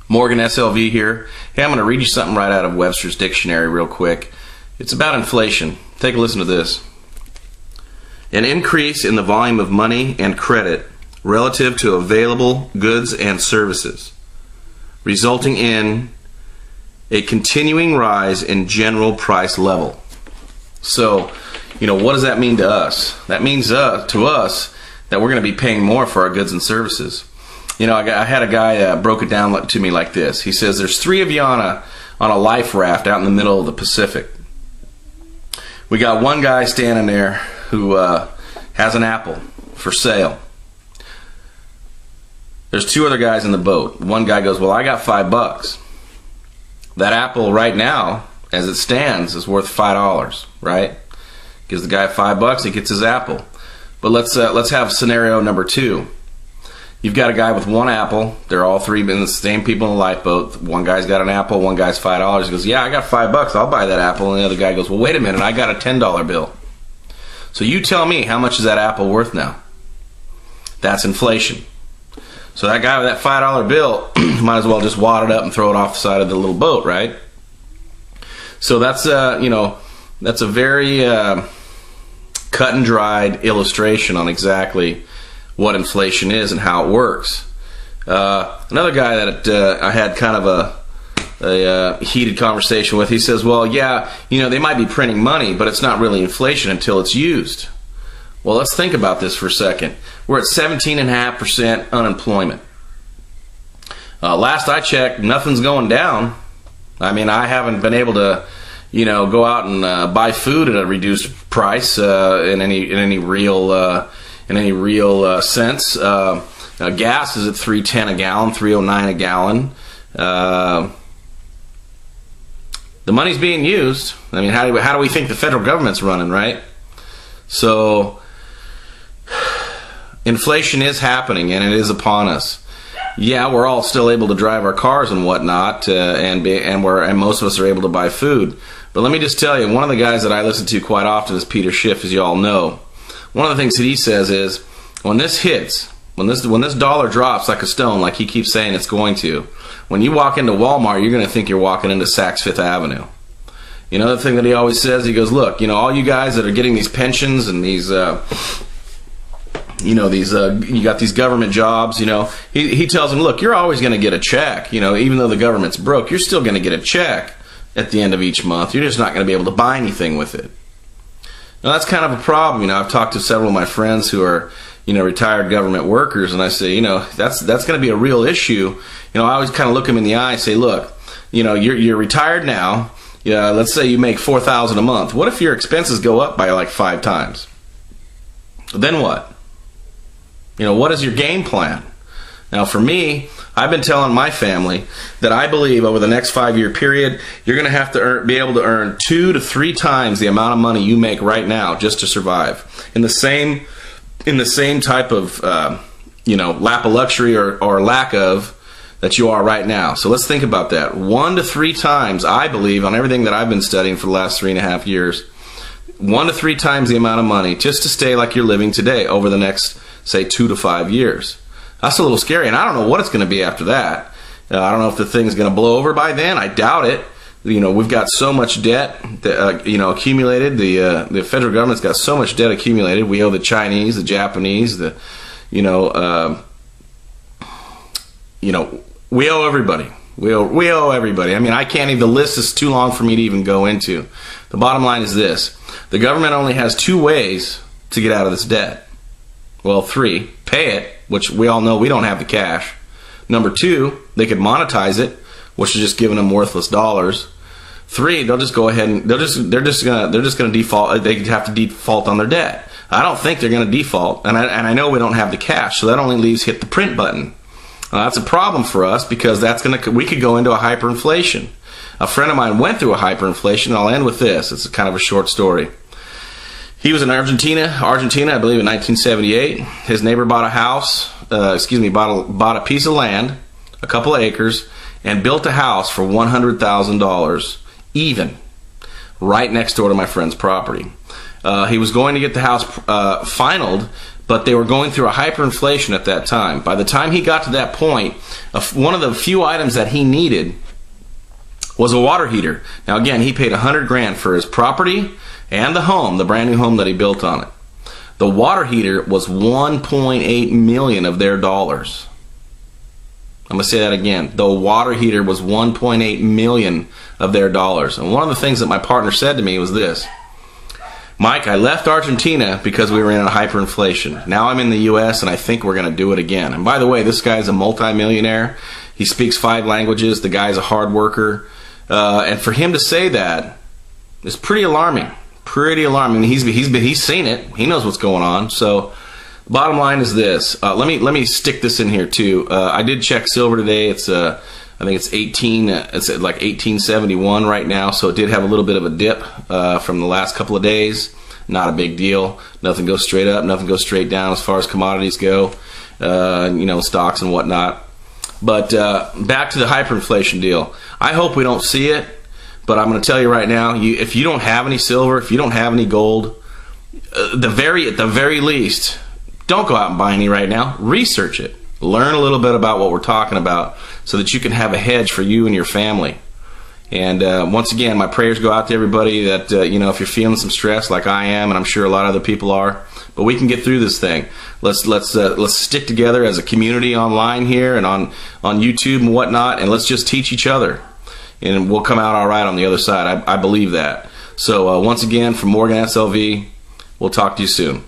Morgan SLV here. Hey, I'm going to read you something right out of Webster's Dictionary real quick. It's about inflation. Take a listen to this. An increase in the volume of money and credit relative to available goods and services, resulting in a continuing rise in general price level. So, what does that mean to us? That means to us that we're going to be paying more for our goods and services. I had a guy broke it down to me like this. He says there's three of you on a life raft out in the middle of the Pacific. We got one guy standing there who has an apple for sale. There's two other guys in the boat. One guy goes, well, I got $5. That apple right now, as it stands, is worth $5, right? Gives the guy $5, he gets his apple. But let's have scenario number two. You've got a guy with one apple. They're all three been the same people in the lifeboat. One guy's got an apple, one guy's $5. He goes, yeah, I got $5. I'll buy that apple. And the other guy goes, well, wait a minute, I got a $10 bill. So you tell me, how much is that apple worth now? That's inflation. So that guy with that $5 bill might as well just wad it up and throw it off the side of the little boat, right? So that's that's a very cut and dried illustration on exactly what inflation is and how it works. Another guy that I had kind of a heated conversation with, he says, well, yeah, they might be printing money, but it's not really inflation until it's used. Well, let's think about this for a second. We're at 17.5% unemployment. Last I checked, nothing's going down. I mean, I haven't been able to, go out and buy food at a reduced price in any real sense. Gas is at $3.10 a gallon, $3.09 a gallon. The money's being used. I mean, how do we think the federal government's running, right? So inflation is happening, and it is upon us. Yeah, we're all still able to drive our cars and whatnot, and most of us are able to buy food. But let me just tell you, one of the guys that I listen to quite often is Peter Schiff, as you all know. One of the things that he says is, when this hits, when this dollar drops like a stone, like he keeps saying it's going to, when you walk into Walmart, you're going to think you're walking into Saks Fifth Avenue. The thing that he always says, he goes, look, all you guys that are getting these pensions and these, you got these government jobs, he tells them, look, you're always going to get a check. Even though the government's broke, you're still going to get a check at the end of each month. You're just not going to be able to buy anything with it. Now, that's kind of a problem. I've talked to several of my friends who are, retired government workers, and I say, that's going to be a real issue. I always kind of look them in the eye and say, look, you're retired now. Let's say you make $4,000 a month. What if your expenses go up by like 5 times? Then what? What is your game plan? Now, for me, I've been telling my family that I believe over the next 5-year period, you're going to have to be able to earn 2 to 3 times the amount of money you make right now just to survive. In the same type of, lap of luxury or lack of that you are right now. So let's think about that. 1 to 3 times, I believe, on everything that I've been studying for the last 3.5 years, 1 to 3 times the amount of money just to stay like you're living today over the next, say, 2 to 5 years. That's a little scary, and I don't know what it's going to be after that. I don't know if the thing's going to blow over by then. I doubt it. We've got so much debt that, accumulated. The federal government's got so much debt accumulated. We owe the Chinese, the Japanese, we owe everybody. We owe everybody. I mean, I can't even, the list is too long for me to even go into. The bottom line is this. The government only has 2 ways to get out of this debt. Well, 3. Pay it, which we all know we don't have the cash. Number 2, they could monetize it, which is just giving them worthless dollars. 3, they'll just go ahead and they're just gonna default. They have to default on their debt. I don't think they're gonna default, and I know we don't have the cash, so that only leaves hit the print button. That's a problem for us because we could go into a hyperinflation. A friend of mine went through a hyperinflation, and I'll end with this. It's kind of a short story. He was in Argentina, I believe, in 1978. His neighbor bought a house, bought a piece of land, a couple of acres, and built a house for $100,000 even, right next door to my friend's property. He was going to get the house finalized but they were going through a hyperinflation at that time. By the time he got to that point, one of the few items that he needed was a water heater. Now again, he paid $100,000 for his property and the home, the brand new home that he built on it. The water heater was $1.8 million of their dollars. I'm going to say that again. The water heater was $1.8 million of their dollars. And one of the things that my partner said to me was this: Mike, I left Argentina because we were in a hyperinflation. Now I'm in the U.S. and I think we're going to do it again. And by the way, this guy's a multimillionaire. He speaks 5 languages. The guy's a hard worker. And for him to say that is pretty alarming. Pretty alarming. He's seen it. He knows what's going on. So the bottom line is this. Let me stick this in here too. I did check silver today. It's I think it's 18. It's at like 1871 right now. So it did have a little bit of a dip from the last couple of days. Not a big deal. Nothing goes straight up. Nothing goes straight down as far as commodities go. You know, stocks and whatnot. But back to the hyperinflation deal. I hope we don't see it. But I'm going to tell you right now, if you don't have any silver, if you don't have any gold, at the very least, don't go out and buy any right now. Research it. Learn a little bit about what we're talking about so that you can have a hedge for you and your family. And once again, my prayers go out to everybody that, you know, if you're feeling some stress like I am, and I'm sure a lot of other people are, but we can get through this thing. Let's stick together as a community online here and on YouTube and whatnot, and let's just teach each other. And we'll come out all right on the other side. I believe that. So once again, from Morgan SLV, we'll talk to you soon.